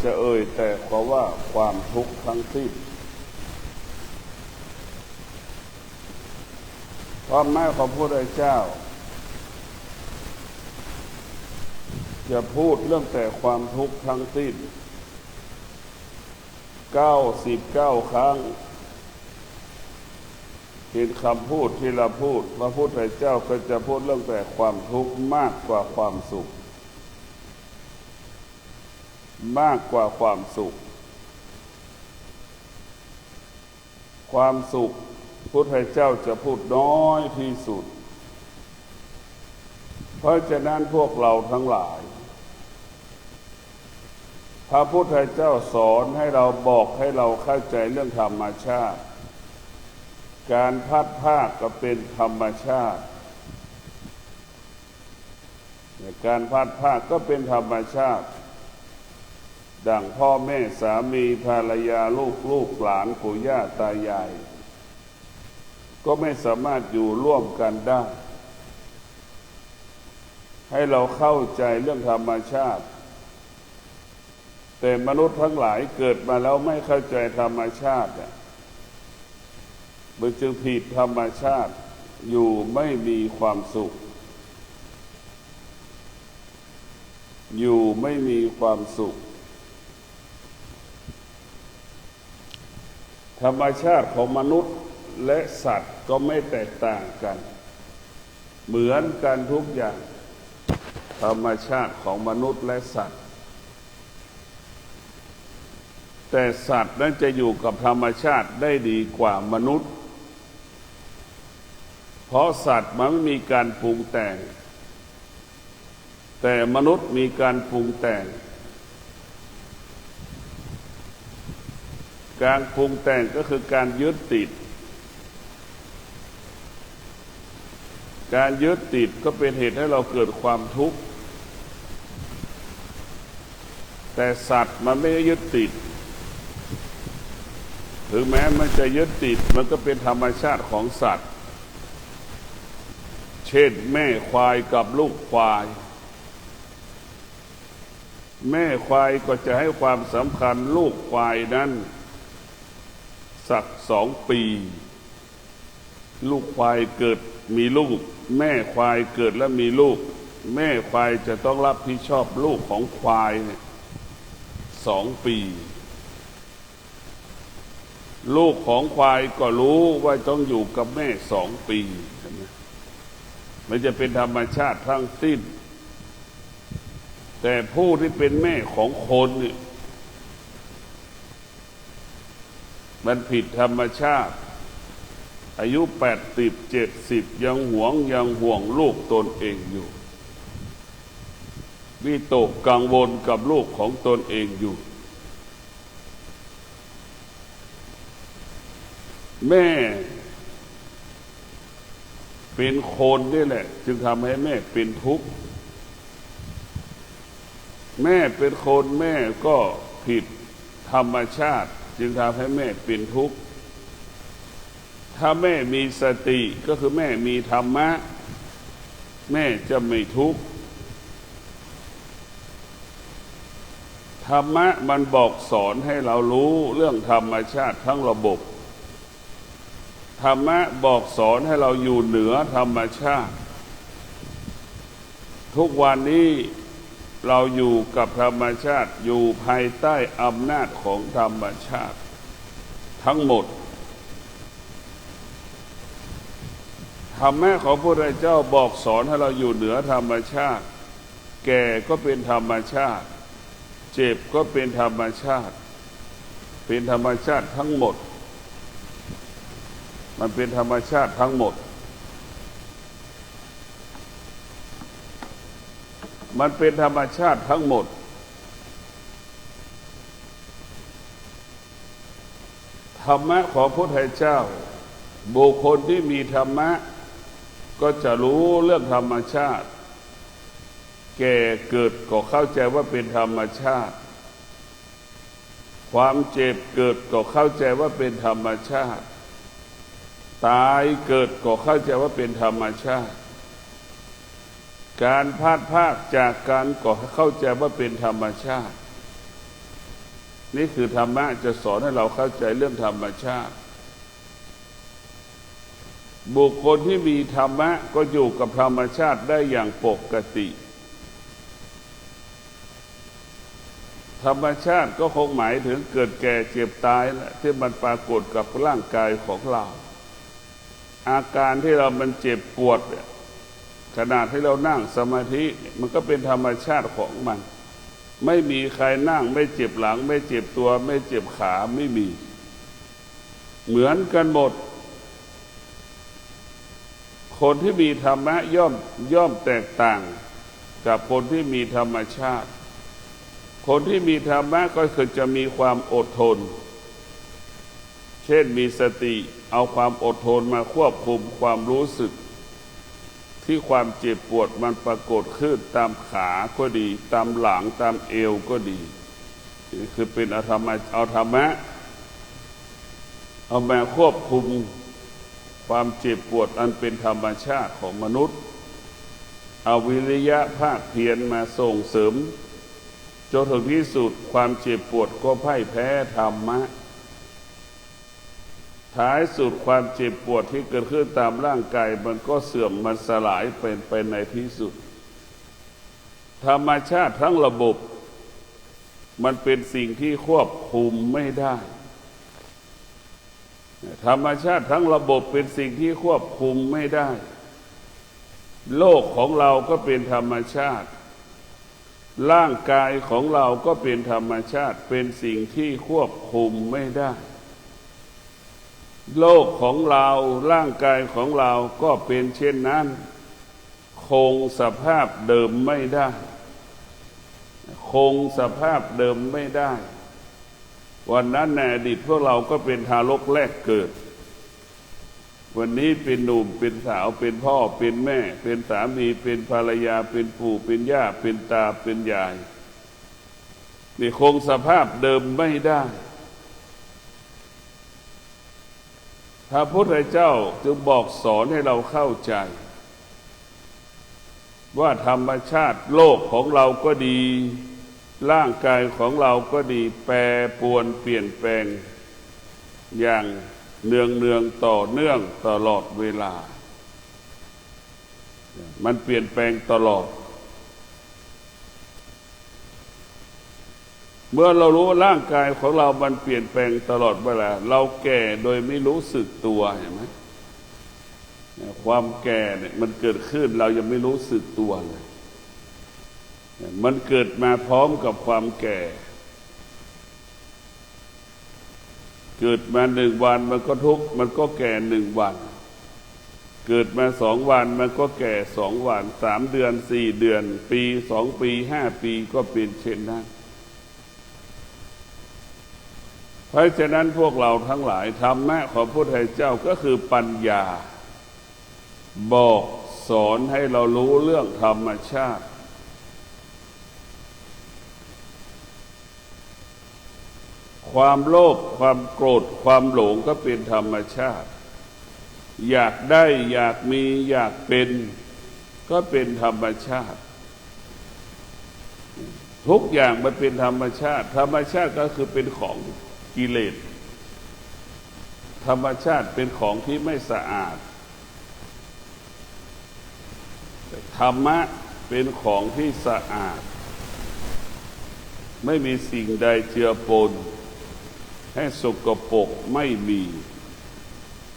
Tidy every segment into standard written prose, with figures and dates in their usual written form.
จะเอ่ยแต่ขอว่าความทุกข์ทั้งสิ้นความหมายของพระพุทธเจ้าจะพูดเรื่องแต่ความทุกข์ทั้งสิ้น99 ครั้งเป็นคำพูดที่เราพูดพระพุทธเจ้าก็จะพูดเรื่องแต่ความทุกข์มากกว่าความสุขมากกว่าความสุขความสุขพุทธเจ้าจะพูดน้อยที่สุดเพราะฉะนั้นพวกเราทั้งหลายพระพุทธเจ้าสอนให้เราบอกให้เราเข้าใจเรื่องธรรมชาติการพัดภาคก็เป็นธรรมชาติการพัดภาคก็เป็นธรรมชาติดังพ่อแม่สามีภรรยาลูกหลานปู่ย่าตายายก็ไม่สามารถอยู่ร่วมกันได้ให้เราเข้าใจเรื่องธรรมชาติแต่มนุษย์ทั้งหลายเกิดมาแล้วไม่เข้าใจธรรมชาติมันจึงผิดธรรมชาติอยู่ไม่มีความสุขอยู่ไม่มีความสุขธรรมชาติของมนุษย์และสัตว์ก็ไม่แตกต่างกันเหมือนกันทุกอย่างธรรมชาติของมนุษย์และสัตว์แต่สัตว์นั้นจะอยู่กับธรรมชาติได้ดีกว่ามนุษย์เพราะสัตว์มันไม่มีการปรุงแต่งแต่มนุษย์มีการปรุงแต่งการปรุงแต่งก็คือการยึดติดการยึดติดก็เป็นเหตุให้เราเกิดความทุกข์แต่สัตว์มันไม่ได้ยึดติดถึงแม้มันจะยึดติดมันก็เป็นธรรมชาติของสัตว์เช่นแม่ควายกับลูกควายแม่ควายก็จะให้ความสำคัญลูกควายนั้นสัก2 ปีลูกควายเกิดมีลูกแม่ควายเกิดแล้วมีลูกแม่ควายจะต้องรับผิดชอบลูกของควายเนี่ย2 ปีลูกของควายก็รู้ว่าต้องอยู่กับแม่2 ปีมันจะเป็นธรรมชาติทั้งสิ้นแต่ผู้ที่เป็นแม่ของคนเนี่ยมันผิดธรรมชาติอายุ80 70ยังห่วงลูกตนเองอยู่วิตกกังวลกับลูกของตนเองอยู่แม่เป็นคนนี่แหละจึงทำให้แม่เป็นทุกข์แม่เป็นคนแม่ก็ผิดธรรมชาติจึงทำให้แม่เป็นทุกข์ถ้าแม่มีสติก็คือแม่มีธรรมะแม่จะไม่ทุกข์ธรรมะมันบอกสอนให้เรารู้เรื่องธรรมชาติทั้งระบบธรรมะบอกสอนให้เราอยู่เหนือธรรมชาติทุกวันนี้เราอยู่กับธรรมชาติอยู่ภายใต้อำนาจของธรรมชาติทั้งหมดธรรมะของพระพุทธเจ้าบอกสอนให้เราอยู่เหนือธรรมชาติแก่ก็เป็นธรรมชาติเจ็บก็เป็นธรรมชาติเป็นธรรมชาติทั้งหมดมันเป็นธรรมชาติทั้งหมดมันเป็นธรรมชาติทั้งหมดธรรมะของพระพุทธเจ้าบุคคลที่มีธรรมะก็จะรู้เรื่องธรรมชาติแก่เกิดก็เข้าใจว่าเป็นธรรมชาติความเจ็บเกิดก็เข้าใจว่าเป็นธรรมชาติตายเกิดก็เข้าใจว่าเป็นธรรมชาติการพลาดพลาดจากกันก็เข้าใจว่าเป็นธรรมชาติ นี่คือธรรมะจะสอนให้เราเข้าใจเรื่องธรรมชาติบุคคลที่มีธรรมะก็อยู่กับธรรมชาติได้อย่างปกติธรรมชาติก็คงหมายถึงเกิดแก่เจ็บตายแหละที่มันปรากฏกับร่างกายของเราอาการที่เรามันเจ็บปวดเนี่ยขณะที่เรานั่งสมาธิมันก็เป็นธรรมชาติของมันไม่มีใครนั่งไม่เจ็บหลังไม่เจ็บตัวไม่เจ็บขาไม่มีเหมือนกันหมดคนที่มีธรรมะย่อมแตกต่างกับคนที่มีธรรมชาติคนที่มีธรรมะก็คือจะมีความอดทนเช่นมีสติเอาความอดทนมาควบคุมความรู้สึกที่ความเจ็บปวดมันปรากฏขึ้นตามขาก็ดีตามหลังตามเอวก็ดีนี่คือเป็นเอาธรรมะเอามาควบคุมความเจ็บปวดอันเป็นธรรมชาติของมนุษย์เอาวิริยะภาคเพียรมาส่งเสริมจนถึงที่สุดความเจ็บปวดก็พ่ายแพ้ธรรมะท้ายสุดความเจ็บปวดที่เกิดขึ้นตามร่างกายมันก็เสื่อมมันสลายเป็นไปในที่สุดธรรมชาติทั้งระบบมันเป็นสิ่งที่ควบคุมไม่ได้ธรรมชาติทั้งระบบเป็นสิ่งที่ควบคุมไม่ได้โลกของเราก็เป็นธรรมชาติร่างกายของเราก็เป็นธรรมชาติเป็นสิ่งที่ควบคุมไม่ได้โลกของเราร่างกายของเราก็เป็นเช่นนั้นคงสภาพเดิมไม่ได้คงสภาพเดิมไม่ได้วันนั้นในอดีตพวกเราก็เป็นทารกแรกเกิดวันนี้เป็นหนุ่มเป็นสาวเป็นพ่อเป็นแม่เป็นสามีเป็นภรรยาเป็นปู่เป็นย่าเป็นตาเป็นยายนี่คงสภาพเดิมไม่ได้พระพุทธเจ้าจึงบอกสอนให้เราเข้าใจว่าธรรมชาติโลกของเราก็ดีร่างกายของเราก็ดีแปรปรวนเปลี่ยนแปลงอย่างเนืองต่อเนื่องตลอดเวลามันเปลี่ยนแปลงตลอดเมื่อเรารู้ว่าร่างกายของเรามันเปลี่ยนแปลงตลอดเวลาเราแก่โดยไม่รู้สึกตัวเห็นไหมความแก่เนี่ยมันเกิดขึ้นเรายังไม่รู้สึกตัวเลยมันเกิดมาพร้อมกับความแก่เกิดมา1 วันมันก็ทุกข์มันก็แก่1 วันเกิดมา2 วันมันก็แก่2 วัน3 เดือน4 เดือนปี2 ปี5 ปีก็เป็นเช่นนั้นเพราะฉะนั้นพวกเราทั้งหลายธรรมะของพระพุทธเจ้าก็คือปัญญาบอกสอนให้เรารู้เรื่องธรรมชาติความโลภความโกรธความหลงก็เป็นธรรมชาติอยากได้อยากมีอยากเป็นก็เป็นธรรมชาติทุกอย่างมันเป็นธรรมชาติธรรมชาติก็คือเป็นของกิเลสธรรมชาติเป็นของที่ไม่สะอาดธรรมะเป็นของที่สะอาดไม่มีสิ่งใดเจือปนให้สกปรกไม่มี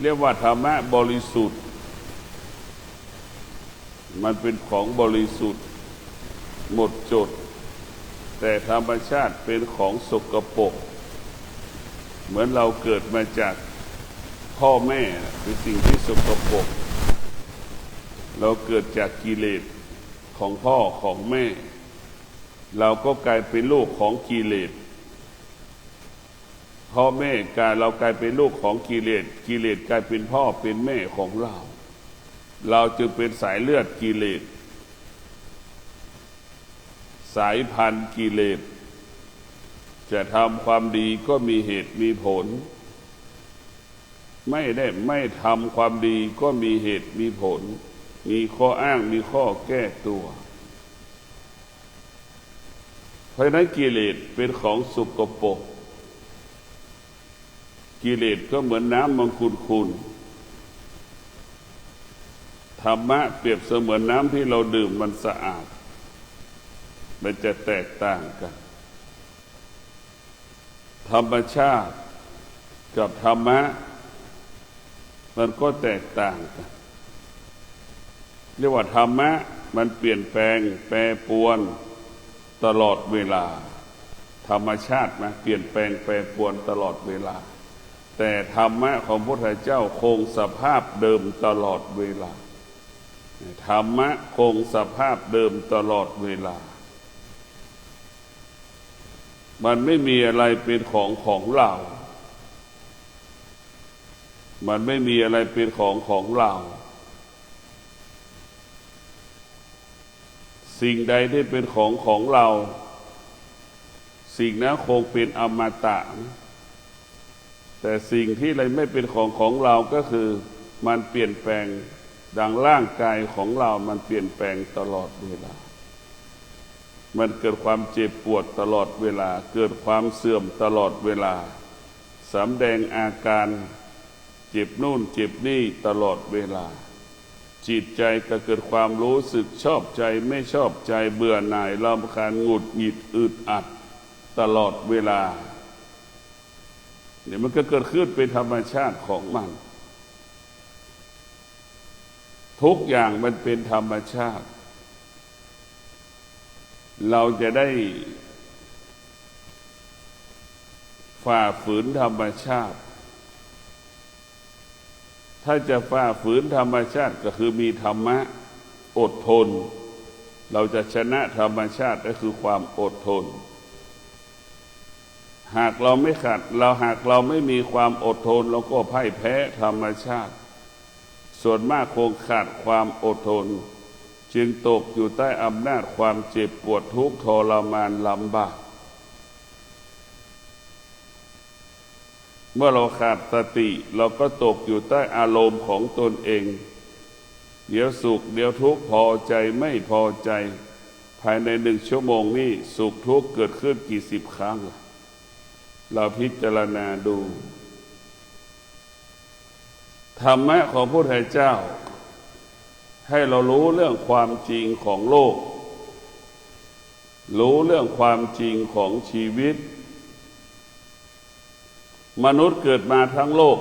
เรียกว่าธรรมะบริสุทธิ์มันเป็นของบริสุทธิ์หมดจดแต่ธรรมชาติเป็นของสกปรกเหมือนเราเกิดมาจากพ่อแม่เป็นสิ่งที่สกปรกเราเกิดจากกิเลสของพ่อของแม่เราก็กลายเป็นลูกของกิเลสพ่อแม่เรากลายเป็นลูกของกิเลสกิเลสกลายเป็นพ่อเป็นแม่ของเราจึงเป็นสายเลือดกิเลสสายพันธุ์กิเลสจะทำความดีก็มีเหตุมีผลไม่ทำความดีก็มีเหตุมีผลมีข้ออ้างมีข้อแก้ตัวเพราะนั้นกิเลสเป็นของสกปรก กิเลสก็เหมือนน้ำมันขุ่นธรรมะเปรียบเสมือนน้ำที่เราดื่มมันสะอาดมันจะแตกต่างกันธรรมชาติกับธรรมะมันก็แตกต่างกันเรียกว่าธรรมะมันเปลี่ยนแปลงแปรปรวนตลอดเวลาธรรมชาตินะเปลี่ยนแปลงแปรปรวนตลอดเวลาแต่ธรรมะของพระพุทธเจ้าคงสภาพเดิมตลอดเวลาธรรมะคงสภาพเดิมตลอดเวลามันไม่มีอะไรเป็นของเรามันไม่มีอะไรเป็นของเราสิ่งใดที่เป็นของเราสิ่งนั้นคงเป็นอมตะแต่สิ่งที่อะไรไม่เป็นของเราก็คือมันเปลี่ยนแปลงดังร่างกายของเรามันเปลี่ยนแปลงตลอดเวลามันเกิดความเจ็บปวดตลอดเวลาเกิดความเสื่อมตลอดเวลาสำแดงอาการเจ็บนู่นเจ็บนี่ตลอดเวลาจิตใจก็เกิดความรู้สึกชอบใจไม่ชอบใจเบื่อหน่ายรำคาญหงุดหงิดอึดอัดตลอดเวลาเนี่ยมันก็เกิดขึ้นเป็นธรรมชาติของมันทุกอย่างมันเป็นธรรมชาติเราจะได้ฝ่าฝืนธรรมชาติถ้าจะฝ่าฝืนธรรมชาติก็คือมีธรรมะอดทนเราจะชนะธรรมชาติก็คือความอดทนหากเราไม่มีความอดทนเราก็พ่ายแพ้ธรรมชาติส่วนมากคงขาดความอดทนจึงตกอยู่ใต้อำนาจความเจ็บปวดทุกข์ทรมานลำบากเมื่อเราขาดสติเราก็ตกอยู่ใต้อารมณ์ของตนเองเดี๋ยวสุขเดี๋ยวทุกข์พอใจไม่พอใจภายใน1 ชั่วโมงนี้สุขทุกข์เกิดขึ้นกี่สิบครั้งเราพิจารณาดูธรรมะของพระพุทธเจ้าให้เรารู้เรื่องความจริงของโลกรู้เรื่องความจริงของชีวิตมนุษย์เกิดมาทั้งโลก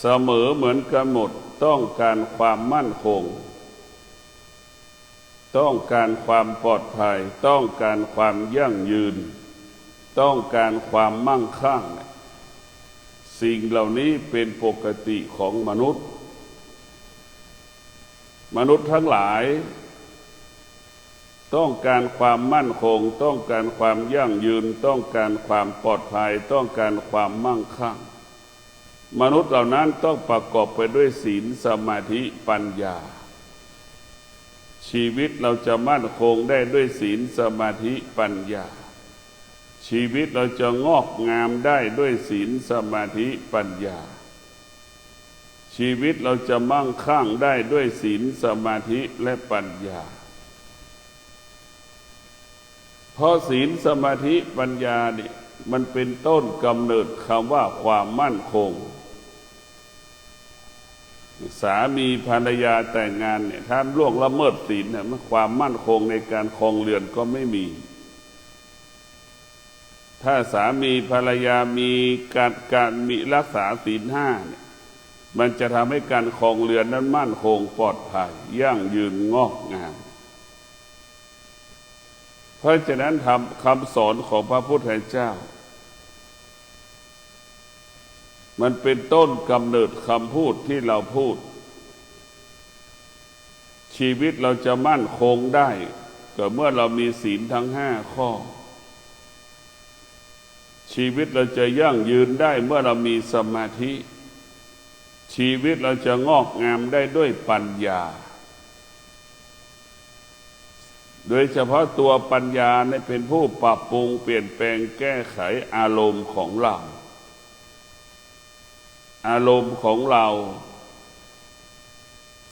เสมอเหมือนกันหมดต้องการความมั่นคงต้องการความปลอดภัยต้องการความยั่งยืนต้องการความมั่งคั่งสิ่งเหล่านี้เป็นปกติของมนุษย์ทั้งหลายต้องการความมั่นคงต้องการความยั่งยืนต้องการความปลอดภัยต้องการความมั่งคั่งมนุษย์เหล่านั้นต้องประกอบไปด้วยศีลสมาธิปัญญาชีวิตเราจะมั่นคงได้ด้วยศีลสมาธิปัญญาชีวิตเราจะงอกงามได้ด้วยศีลสมาธิปัญญาชีวิตเราจะมั่งคั่งได้ด้วยศีลสมาธิและปัญญาเพราะศีลสมาธิปัญญาเนี่ยมันเป็นต้นกำเนิดคำว่าความมั่นคงสามีภรรยาแต่งงานเนี่ยถ้าล่วงละเมิดศีลเนี่ยความมั่นคงในการครองเรือนก็ไม่มีถ้าสามีภรรยามีการมีรักษาศีล5เนี่ยมันจะทำให้การครองเรือนนั้นมั่นคงปลอดภัยยั่งยืนงอกงามเพราะฉะนั้นคำสอนของพระพุทธเจ้ามันเป็นต้นกำเนิดคำพูดที่เราพูดชีวิตเราจะมั่นคงได้ก็เมื่อเรามีศีลทั้ง5 ข้อชีวิตเราจะยั่งยืนได้เมื่อเรามีสมาธิชีวิตเราจะงอกงามได้ด้วยปัญญาโดยเฉพาะตัวปัญญาเนี่ยเป็นผู้ปรับปรุงเปลี่ยนแปลงแก้ไขอารมณ์ของเราอารมณ์ของเรา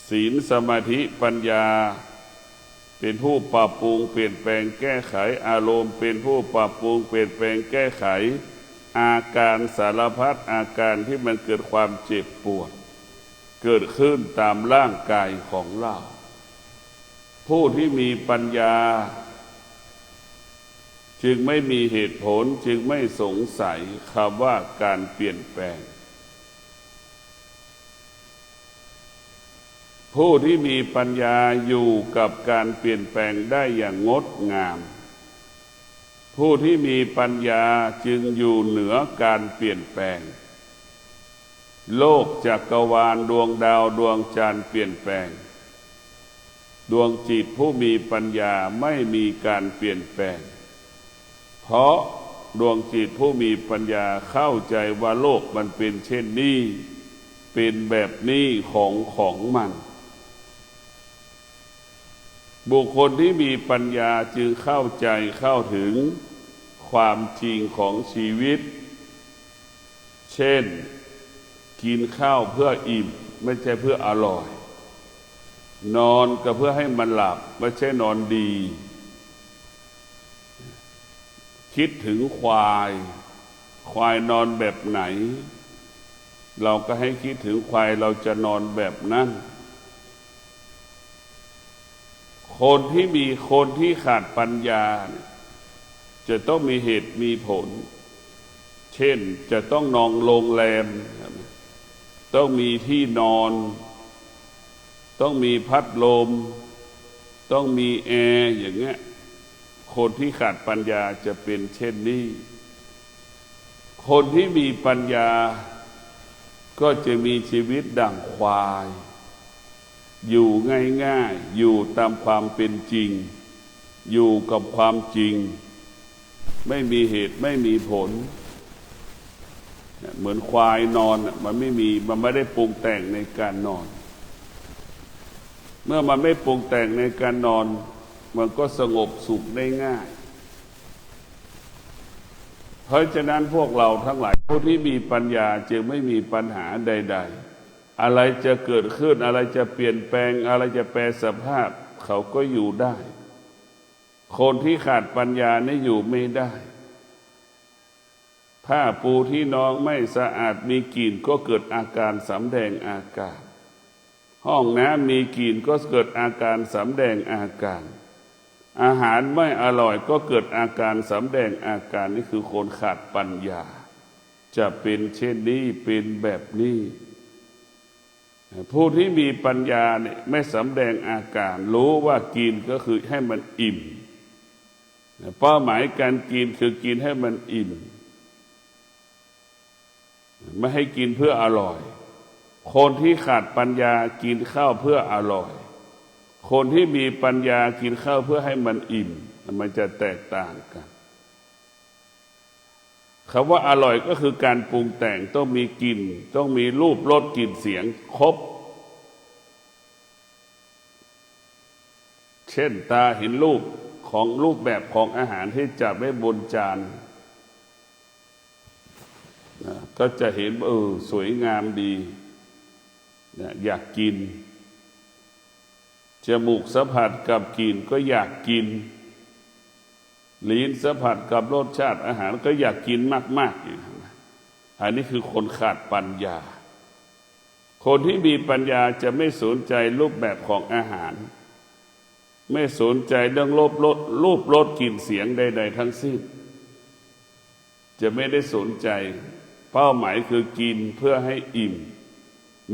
ศีลสมาธิปัญญาเป็นผู้ปรับปรุงเปลี่ยนแปลงแก้ไขอารมณ์เป็นผู้ปรับปรุงเปลี่ยนแปลงแก้ไข อาการสารพัดอาการที่มันเกิดความเจ็บปวดเกิดขึ้นตามร่างกายของเราผู้ที่มีปัญญาจึงไม่มีเหตุผลจึงไม่สงสัยคำว่าการเปลี่ยนแปลงผู้ที่มีปัญญาอยู่กับการเปลี่ยนแปลงได้อย่างงดงามผู้ที่มีปัญญาจึงอยู่เหนือการเปลี่ยนแปลงโลกจักรวาลดวงดาวดวงจันทร์เปลี่ยนแปลงดวงจิตผู้มีปัญญาไม่มีการเปลี่ยนแปลงเพราะดวงจิตผู้มีปัญญาเข้าใจว่าโลกมันเป็นเช่นนี้เป็นแบบนี้ของมันบุคคลที่มีปัญญาจึงเข้าใจเข้าถึงความจริงของชีวิตเช่นกินข้าวเพื่ออิ่มไม่ใช่เพื่ออร่อยนอนก็เพื่อให้มันหลับไม่ใช่นอนดีคิดถึงควายนอนแบบไหนเราก็ให้คิดถึงควายเราจะนอนแบบนั้นคนที่ขาดปัญญาจะต้องมีเหตุมีผลเช่นจะต้องนอนโรงแรมต้องมีที่นอนต้องมีพัดลมต้องมีแอร์อย่างเงี้ยคนที่ขาดปัญญาจะเป็นเช่นนี้คนที่มีปัญญาก็จะมีชีวิตดั่งควายอยู่ง่ายๆอยู่ตามความเป็นจริงอยู่กับความจริงไม่มีเหตุไม่มีผลเหมือนควายนอนมันไม่ได้ปรุงแต่งในการนอนเมื่อมันไม่ปรุงแต่งในการนอนมันก็สงบสุขได้ง่ายเพราะฉะนั้นพวกเราทั้งหลายผู้ที่มีปัญญาจึงไม่มีปัญหาใดๆอะไรจะเกิดขึ้นอะไรจะเปลี่ยนแปลงอะไรจะแปรสภาพเขาก็อยู่ได้คนที่ขาดปัญญานี่อยู่ไม่ได้ผ้าปูที่นอนไม่สะอาดมีกลิ่นก็เกิดอาการสำแดงอาการห้องน้ำมีกลิ่นก็เกิดอาการสำแดงอาการอาหารไม่อร่อยก็เกิดอาการสำแดงอาการนี่คือคนขาดปัญญาจะเป็นเช่นนี้เป็นแบบนี้ผู้ที่มีปัญญาเนี่ยไม่สำแดงอาการรู้ว่ากินก็คือให้มันอิ่มเป้าหมายการกินคือกินให้มันอิ่มไม่ให้กินเพื่ออร่อยคนที่ขาดปัญญากินข้าวเพื่ออร่อยคนที่มีปัญญากินข้าวเพื่อให้มันอิ่มมันจะแตกต่างกันคำว่าอร่อยก็คือการปรุงแต่งต้องมีกลิ่นต้องมีรูปรสกลิ่นเสียงครบเช่นตาเห็นรูปแบบของอาหารที่จัดไว้บนจานก็จะเห็นสวยงามดีอยากกินจมูกสัมผัสกับกลิ่นก็อยากกินลิ้นสัมผัสกับรสชาติอาหารก็อยากกินมากๆอันนี้คือคนขาดปัญญาคนที่มีปัญญาจะไม่สนใจรูปแบบของอาหารไม่สนใจเรื่องรูปรสกลิ่นเสียงใดๆทั้งสิ้นจะไม่ได้สนใจเป้าหมายคือกินเพื่อให้อิ่ม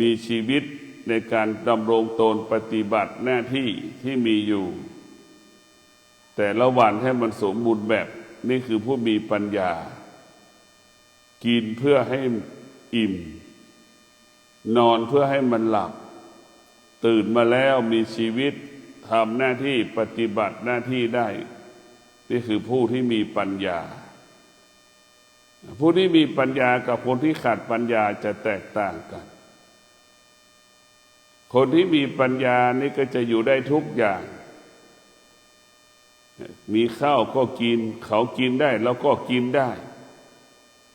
มีชีวิตในการดำรงตนปฏิบัติหน้าที่ที่มีอยู่แต่ละวันให้มันสมบูรณ์แบบนี่คือผู้มีปัญญากินเพื่อให้อิ่มนอนเพื่อให้มันหลับตื่นมาแล้วมีชีวิตทำหน้าที่ปฏิบัติหน้าที่ได้นี่คือผู้ที่มีปัญญาผู้ที่มีปัญญากับคนที่ขาดปัญญาจะแตกต่างกันคนที่มีปัญญานี่ก็จะอยู่ได้ทุกอย่างมีข้าวก็กินเขากินได้แล้วก็กินได้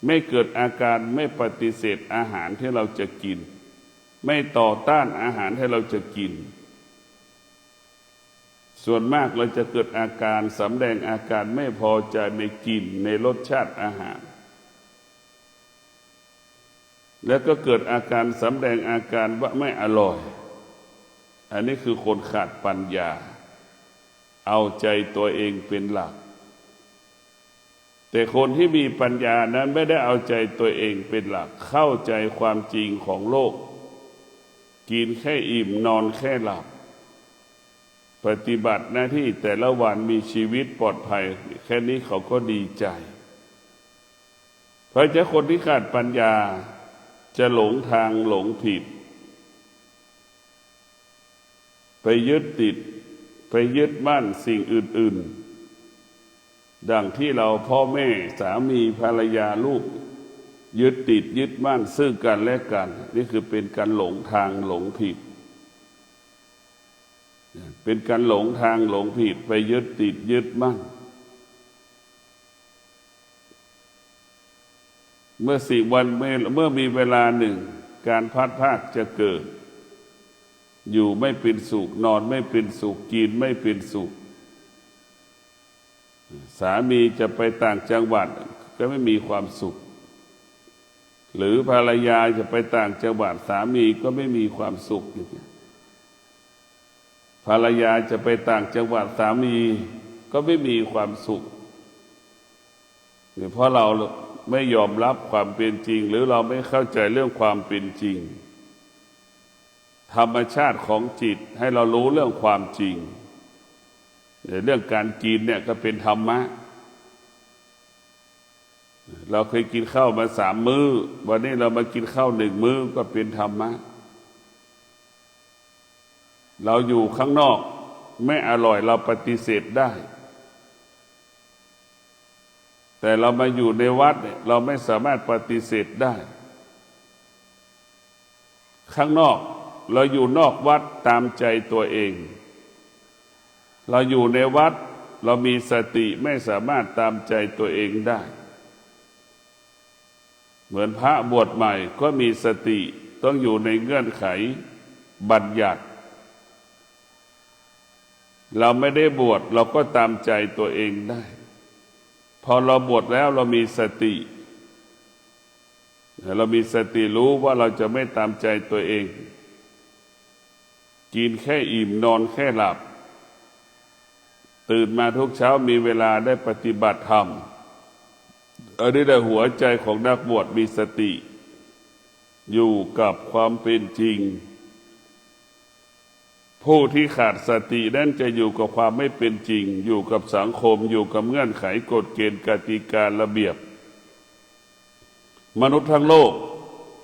ไม่เกิดอาการไม่ปฏิเสธอาหารที่เราจะกินไม่ต่อต้านอาหารที่เราจะกินส่วนมากเราจะเกิดอาการสำแดงอาการไม่พอใจในกลิ่นในรสชาติอาหาร แล้วก็เกิดอาการสำแดงอาการว่าไม่อร่อยอันนี้คือคนขาดปัญญาเอาใจตัวเองเป็นหลักแต่คนที่มีปัญญานั้นไม่ได้เอาใจตัวเองเป็นหลักเข้าใจความจริงของโลกกินแค่อิ่มนอนแค่หลับปฏิบัติหน้าที่แต่ละวันมีชีวิตปลอดภัยแค่นี้เขาก็ดีใจเพราะฉะนั้นคนที่ขาดปัญญาจะหลงทางหลงผิดไปยึดติดไปยึดมั่นสิ่งอื่นๆดังที่เราพ่อแม่สามีภรรยาลูกยึดติดยึดมั่นซึ่งกันและกันนี่คือเป็นการหลงทางหลงผิดเป็นการหลงทางหลงผิดไปยึดติดยึดมั่นเมื่อมีเวลาหนึ่งการพัดพรากจะเกิดอยู่ไม่เป็นสุขนอนไม่เป็นสุขกินไม่เป็นสุขสามีจะไปต่างจังหวัดก็ไม่มีความสุขหรือภรรยาจะไปต่างจังหวัดสามีก็ไม่มีความสุขภรรยาจะไปต่างจังหวัดสามีก็ไม่มีความสุขเพราะเราไม่ยอมรับความเป็นจริงหรือเราไม่เข้าใจเรื่องความเป็นจริงธรรมชาติของจิตให้เรารู้เรื่องความจริงเรื่องการกินเนี่ยก็เป็นธรรมะเราเคยกินข้าวมา3 มื้อวันนี้เรามากินข้าว1 มื้อก็เป็นธรรมะเราอยู่ข้างนอกไม่อร่อยเราปฏิเสธได้แต่เรามาอยู่ในวัดเนี่ยเราไม่สามารถปฏิเสธได้ข้างนอกเราอยู่นอกวัดตามใจตัวเองเราอยู่ในวัดเรามีสติไม่สามารถตามใจตัวเองได้เหมือนพระบวชใหม่ก็มีสติต้องอยู่ในเงื่อนไขบัญญัติเราไม่ได้บวชเราก็ตามใจตัวเองได้พอเราบวชแล้วเรามีสติรู้ว่าเราจะไม่ตามใจตัวเองกินแค่อิ่มนอนแค่หลับตื่นมาทุกเช้ามีเวลาได้ปฏิบัติธรรมอันนี้แหละหัวใจของนักบวชมีสติอยู่กับความเป็นจริงผู้ที่ขาดสตินั้นจะอยู่กับความไม่เป็นจริงอยู่กับสังคมอยู่กับเงื่อนไขกฎเกณฑ์กติการะเบียบมนุษย์ทั้งโลก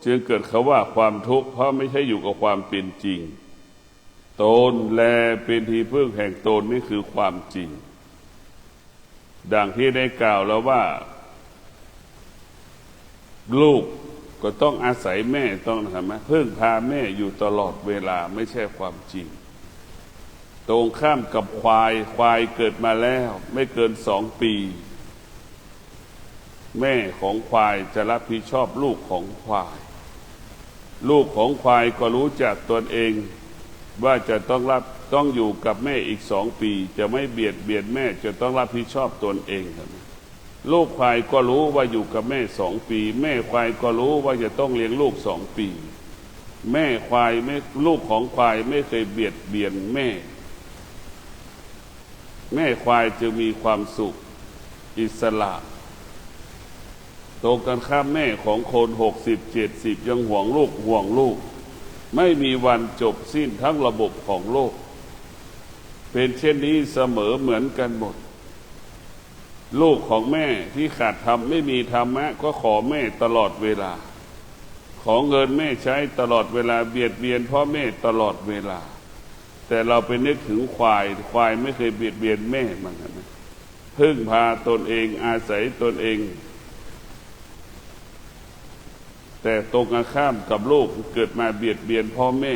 จึงเกิดคำว่าความทุกข์เพราะไม่ใช่อยู่กับความเป็นจริงตนแลเป็นที่พึ่งแห่งตนนี่คือความจริงดังที่ได้กล่าวแล้วว่าลูกก็ต้องอาศัยแม่ต้องทำไหมพึ่งพาแม่อยู่ตลอดเวลาไม่ใช่ความจริงตรงข้ามกับควายเกิดมาแล้วไม่เกิน2 ปีแม่ของควายจะรับผิดชอบลูกของควายลูกของควายก็รู้จักตนเองว่าจะต้องอยู่กับแม่อีก2 ปีจะไม่เบียดเบียนแม่จะต้องรับผิดชอบตนเองลูกควายก็รู้ว่าอยู่กับแม่2 ปีแม่ควายก็รู้ว่าจะต้องเลี้ยงลูก2 ปีแม่ควายไม่ลูกของควายไม่เคยเบียดเบียนแม่ควายจะมีความสุขอิสระตรงกันข้ามแม่ของคน60-70ยังห่วงลูกไม่มีวันจบสิ้นทั้งระบบของโลกเป็นเช่นนี้เสมอเหมือนกันหมดลูกของแม่ที่ขาดธรรมไม่มีธรรมะก็ขอแม่ตลอดเวลาขอเงินแม่ใช้ตลอดเวลาเบียดเบียนพ่อแม่ตลอดเวลาแต่เราไปนึกถึงควายไม่เคยเบียดเบียนแม่มันนะพึ่งพาตนเองอาศัยตนเองแต่ตรงกันข้ามกับลูกเกิดมาเบียดเบียนพ่อแม่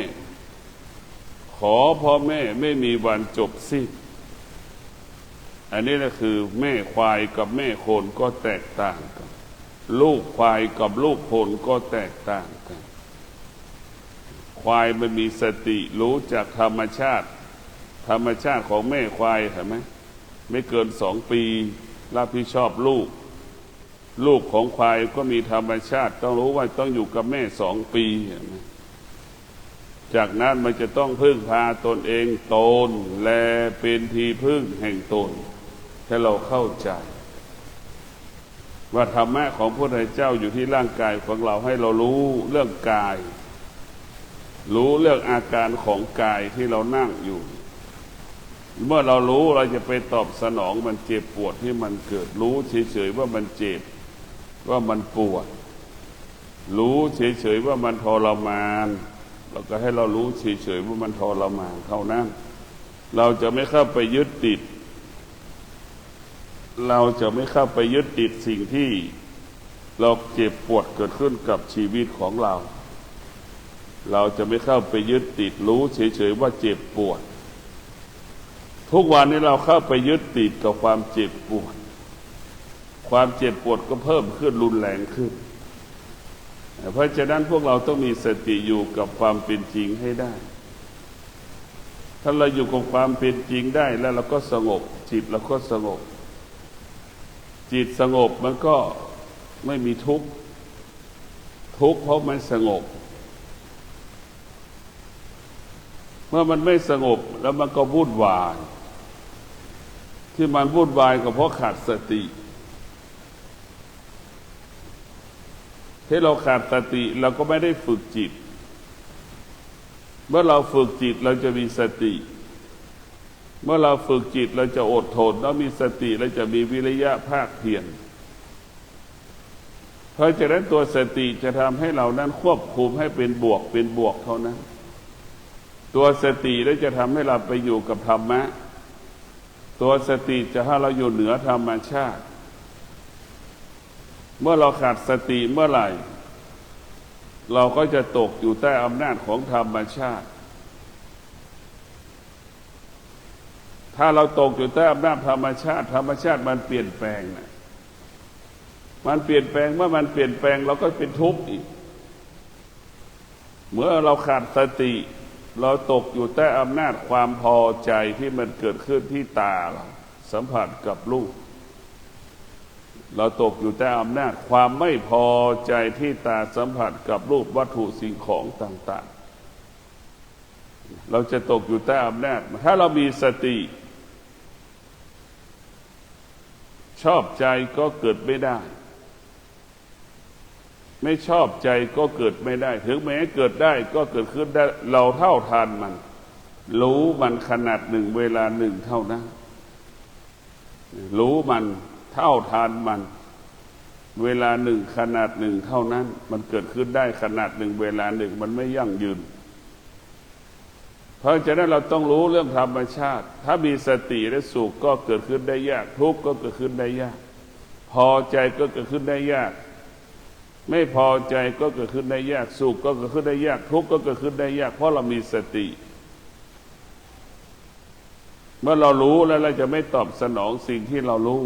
ขอพ่อแม่ไม่มีวันจบสิ้นอันนี้ก็คือแม่ควายกับแม่โคก็แตกต่างกันลูกควายกับลูกโคก็แตกต่างกันควายมันมีสติรู้จากธรรมชาติของแม่ควายเห็นไหมไม่เกิน2 ปีรับผิดชอบ ลูกของควายก็มีธรรมชาติต้องรู้ว่าต้องอยู่กับแม่2 ปีจากนั้นมันจะต้องพึ่งพาตนเองตนแลเป็นที่พึ่งแห่งตนถ้าเราเข้าใจว่าธรรมะของพระพุทธเจ้าอยู่ที่ร่างกายของเราให้เรารู้เรื่องกายรู้เรื่องอาการของกายที่เรานั่งอยู่เมื่อเรารู้เราจะไปตอบสนองมันเจ็บปวดที่มันเกิดรู้เฉยๆว่ามันเจ็บว่ามันปวดรู้เฉยๆว่ามันทรมานเราก็ให้เรารู้เฉยๆว่ามันทรมานเท่านั้นเราจะไม่เข้าไปยึดติดสิ่งที่เราเจ็บปวดเกิดขึ้นกับชีวิตของเราเราจะไม่เข้าไปยึดติดรู้เฉยๆว่าเจ็บปวดทุกวันนี้เราเข้าไปยึดติดกับความเจ็บปวดความเจ็บปวดก็เพิ่มขึ้นรุนแรงขึ้นเพราะฉะนั้นพวกเราต้องมีสติอยู่กับความเป็นจริงให้ได้ถ้าเราอยู่กับความเป็นจริงได้แล้วเราก็สงบจิตเราก็สงบจิตสงบมันก็ไม่มีทุกข์เพราะมันสงบเมื่อมันไม่สงบแล้วมันก็วุ่นวายที่มันวุ่นวายก็เพราะขาดสติที่เราขาดสติเราก็ไม่ได้ฝึกจิตเมื่อเราฝึกจิตเราจะมีสติเมื่อเราฝึกจิตเราจะอดทนแล้วมีสติเราจะมีวิริยะภาคเพียรเพราะฉะนั้นตัวสติจะทำให้เรานั้นควบคุมให้เป็นบวกเท่านั้นตัวสติได้จะทำให้เราไปอยู่กับธรรมะตัวสติจะให้เราอยู่เหนือธรรมชาติเมื่อเราขาดสติเมื่อไหร่เราก็จะตกอยู่ใต้อำนาจของธรรมชาติถ้าเราตกอยู่ใต้อำนาจธรรมชาติมันเปลี่ยนแปลงนะมันเปลี่ยนแปลงเมื่อมันเปลี่ยนแปลงเราก็เป็นทุกข์อีกเมื่อเราขาดสติเราตกอยู่ใต้อำนาจความพอใจที่มันเกิดขึ้นที่ตาเราสัมผัสกับรูปเราตกอยู่ใต้อำนาจความไม่พอใจที่ตาสัมผัสกับรูปวัตถุสิ่งของต่างๆเราจะตกอยู่ใต้อำนาจถ้าเรามีสติชอบใจก็เกิดไม่ได้ไม่ชอบใจก็เกิดไม่ได้ถึงแม้เกิดได้ก็เกิดขึ้นได้เราเท่าทันมันรู้มันขนาดหนึ่งเวลาหนึ่งเท่านั้นรู้มันเท่าทันมันเวลาหนึ่งขนาดหนึ่งเท่านั้นมันเกิดขึ้นได้ขนาดหนึ่งเวลาหนึ่งมันไม่ยั่งยืนเพราะฉะนั้นเราต้องรู้เรื่องธรรมชาติถ้ามีสติและสุขก็เกิดขึ้นได้ยากทุกข์ก็เกิดขึ้นได้ยากพอใจก็เกิดขึ้นได้ยากไม่พอใจก็เกิดขึ้นได้ยากสุขก็เกิดขึ้นได้ยากทุกข์ก็เกิดขึ้นได้ยากเพราะเรามีสติเมื่อเรารู้แล้วเราจะไม่ตอบสนองสิ่งที่เรารู้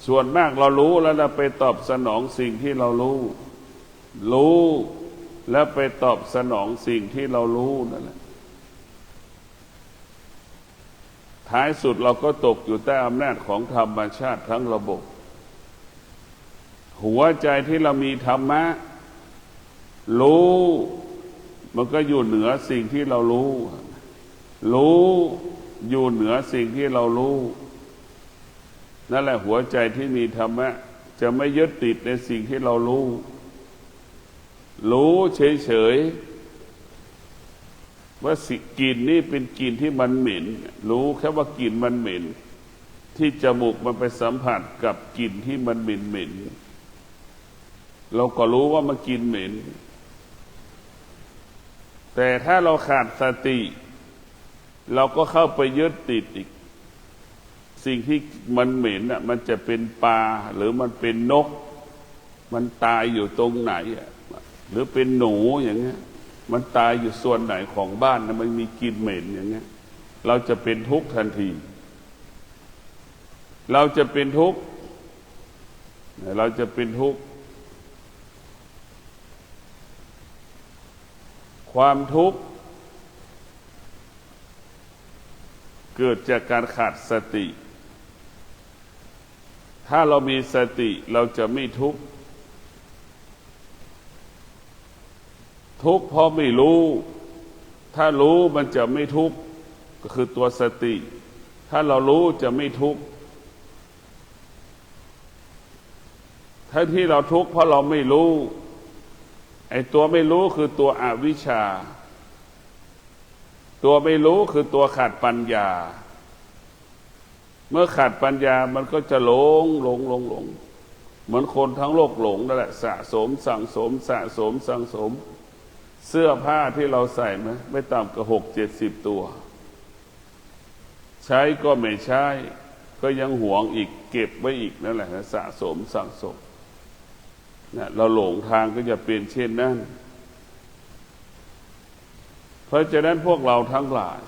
ส่วนมากเรารู้แล้วเราไปตอบสนองสิ่งที่เรารู้แล้วไปตอบสนองสิ่งที่เรารู้นั่นแหละท้ายสุดเราก็ตกอยู่ใต้อำนาจของธรรมชาติทั้งระบบหัวใจที่เรามีธรรมะรู้มันก็อยู่เหนือสิ่งที่เรารู้อยู่เหนือสิ่งที่เรารู้นั่นแหละหัวใจที่มีธรรมะจะไม่ยึดติดในสิ่งที่เรารู้เฉยๆว่าสิ่งกลิ่นนี่เป็นกลิ่นที่มันเหม็นรู้แค่ว่ากลิ่นมันเหม็นที่จมูกมันไปสัมผัสกับกลิ่นที่มันเหม็นเราก็รู้ว่ามันกลิ่นเหม็นแต่ถ้าเราขาดสติเราก็เข้าไปยึดติดอีกสิ่งที่มันเหม็นมันจะเป็นปลาหรือมันเป็นนกมันตายอยู่ตรงไหนหรือเป็นหนูอย่างเงี้ยมันตายอยู่ส่วนไหนของบ้านมันมีกลิ่นเหม็นอย่างเงี้ยเราจะเป็นทุกข์ทันทีเราจะเป็นทุกข์ความทุกข์เกิดจากการขาดสติ ถ้าเรามีสติเราจะไม่ทุกข์ทุกข์เพราะไม่รู้ถ้ารู้มันจะไม่ทุกข์ก็คือตัวสติถ้าเรารู้จะไม่ทุกข์ถ้าที่เราทุกข์เพราะเราไม่รู้ไอ้ตัวไม่รู้คือตัวอวิชชาตัวไม่รู้คือตัวขาดปัญญาเมื่อขาดปัญญามันก็จะหลงเหมือนคนทั้งโลกหลงนั่นแหละสะสมสั่งสมสะสมสั่งสมเสื้อผ้าที่เราใส่ไหมไม่ต่ำกว่า60-70 ตัวใช้ก็ไม่ใช้ก็ยังหวงอีกเก็บไว้อีกนั่นแหละสะสมสั่งสมนะเราหลงทางก็จะเป็นเช่นนั้นเพราะฉะนั้นพวกเราทั้งหลาย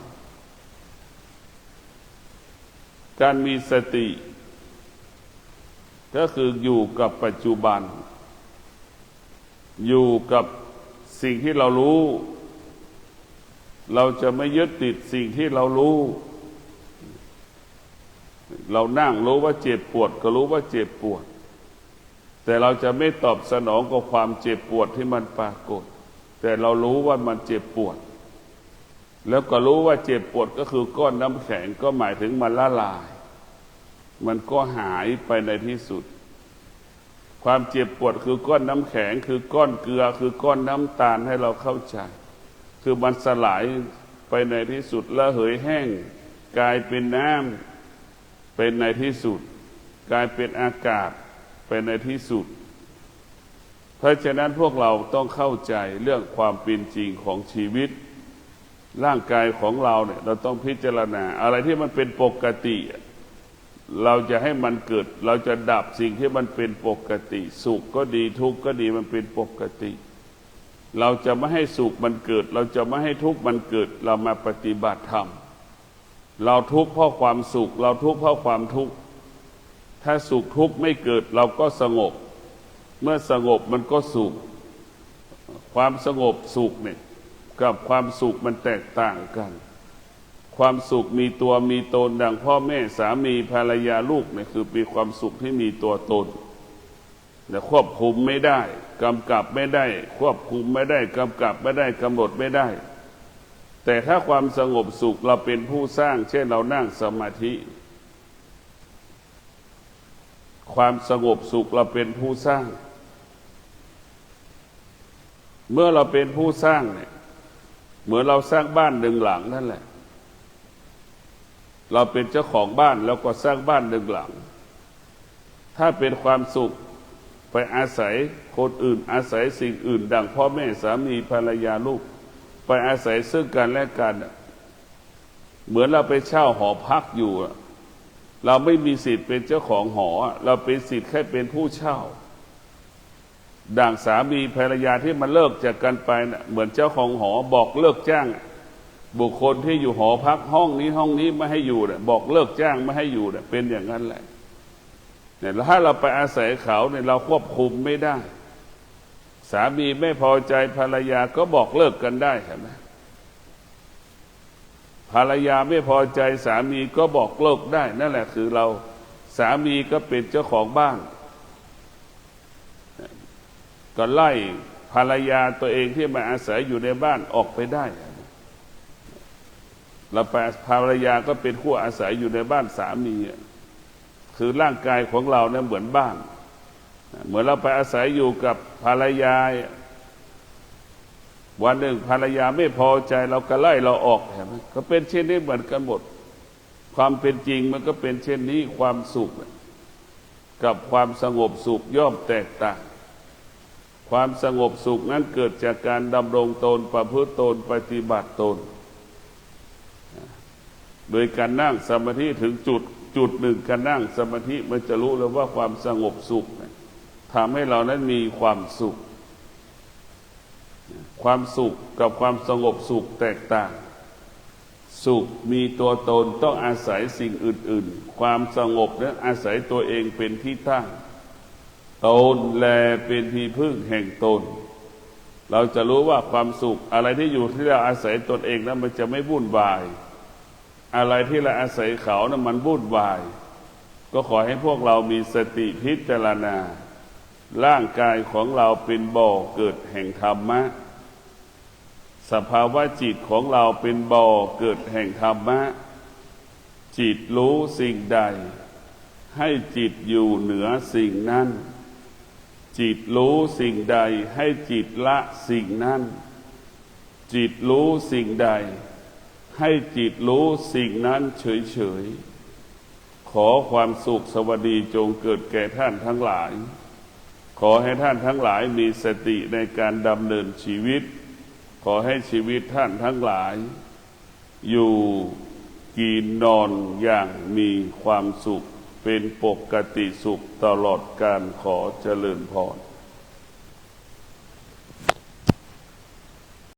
การมีสติก็คืออยู่กับปัจจุบันอยู่กับสิ่งที่เรารู้เราจะไม่ยึดติดสิ่งที่เรารู้เรานั่งรู้ว่าเจ็บปวดก็รู้ว่าเจ็บปวดแต่เราจะไม่ตอบสนองกับความเจ็บปวดที่มันปรากฏแต่เรารู้ว่ามันเจ็บปวดแล้วก็รู้ว่าเจ็บปวดก็คือก้อนน้ำแข็งก็หมายถึงมันละลายมันก็หายไปในที่สุดความเจ็บปวดคือก้อนน้ำแข็งคือก้อนเกลือคือก้อนน้ำตาลให้เราเข้าใจคือมันสลายไปในที่สุดระเหยแห้งกลายเป็นน้ำเป็นในที่สุดกลายเป็นอากาศไปในที่สุดเพราะฉะนั้นพวกเราต้องเข้าใจเรื่องความเป็นจริงของชีวิตร่างกายของเราเนี่ยเราต้องพิจารณาอะไรที่มันเป็นปกติเราจะให้มันเกิดเราจะดับสิ่งที่มันเป็นปกติสุขก็ดีทุกข์ก็ดีมันเป็นปกติเราจะไม่ให้สุขมันเกิดเราจะไม่ให้ทุกข์มันเกิดเรามาปฏิบัติธรรมเราทุกข์เพราะความสุขเราทุกข์เพราะความทุกข์ถ้าสุขทุกข์ไม่เกิดเราก็สงบเมื่อสงบมันก็สุขความสงบสุขเนี่ยกับความสุขมันแตกต่างกันความสุขมีตัวมีตนดังพ่อแม่สามีภรรยาลูกเนี่ยคือมีความสุขที่มีตัวตนแต่ควบคุมไม่ได้กำกับไม่ได้ควบคุมไม่ได้กำกับไม่ได้กำหนดไม่ได้แต่ถ้าความสงบสุขเราเป็นผู้สร้างเช่นเรานั่งสมาธิความสงบสุขเราเป็นผู้สร้างเมื่อเราเป็นผู้สร้างเนี่ยเหมือนเราสร้างบ้านหนึ่งหลังนั่นแหละเราเป็นเจ้าของบ้านแล้วก็สร้างบ้านหนึ่งหลังถ้าเป็นความสุขไปอาศัยคนอื่นอาศัยสิ่งอื่นดังพ่อแม่สามีภรรยาลูกไปอาศัยซึ่งกันและกันเหมือนเราไปเช่าหอพักอยู่เราไม่มีสิทธิ์เป็นเจ้าของหอเราเป็นสิทธิ์แค่เป็นผู้เช่าดังสามีภรรยาที่มันเลิกจากกันไปน่ะเหมือนเจ้าของหอบอกเลิกจ้างบุคคลที่อยู่หอพักห้องนี้ไม่ให้อยู่เนี่ยบอกเลิกจ้างไม่ให้อยู่เนี่ยเป็นอย่างนั้นแหละเนี่ยถ้าเราไปอาศัยเขาเนี่ยเราควบคุมไม่ได้สามีไม่พอใจภรรยาก็บอกเลิกกันได้ใช่ไหมภรรยาไม่พอใจสามีก็บอกเลิกได้นั่นแหละคือเราสามีก็เป็นเจ้าของบ้านก็ไล่ภรรยาตัวเองที่มาอาศัยอยู่ในบ้านออกไปได้เราไปภรรยาก็เป็นผู้อาศัยอยู่ในบ้านสามีคือร่างกายของเราเนี่ยเหมือนบ้านเหมือนเราไปอาศัยอยู่กับภรรยาวันหนึ่งภรรยาไม่พอใจเราก็ไล่เราออกเห็นไหมก็เป็นเช่นนี้เหมือนกันหมดความเป็นจริงมันก็เป็นเช่นนี้ความสุขกับความสงบสุขย่อมแตกต่างความสงบสุขนั้นเกิดจากการดำรงตนประพฤติตนปฏิบัติตนโดยการนั่งสมาธิถึงจุดหนึ่งการนั่งสมาธิมันจะรู้เลยว่าความสงบสุขทำให้เรานั้นมีความสุขความสุขกับความสงบสุขแตกต่างสุขมีตัวตนต้องอาศัยสิ่งอื่นๆความสงบนั้นอาศัยตัวเองเป็นที่ตั้งตนแลเป็นที่พึ่งแห่งตนเราจะรู้ว่าความสุขอะไรที่อยู่ที่เราอาศัยตนเองนั้นมันจะไม่วุ่นวายอะไรที่เราอาศัยเขานั้นมันวุ่นวาย ก็ขอให้พวกเรามีสติพิจารณาร่างกายของเราเป็นบ่อเกิดแห่งธรรมะสภาวะจิตของเราเป็นบ่อเกิดแห่งธรรมะจิตรู้สิ่งใดให้จิตอยู่เหนือสิ่งนั้นจิตรู้สิ่งใดให้จิตละสิ่งนั้นจิตรู้สิ่งใดให้จิตรู้สิ่งนั้นเฉยๆขอความสุขสวัสดีจงเกิดแก่ท่านทั้งหลายขอให้ท่านทั้งหลายมีสติในการดำเนินชีวิตขอให้ชีวิตท่านทั้งหลายอยู่กินนอนอย่างมีความสุขเป็นปกติสุขตลอดกาลขอเจริญพร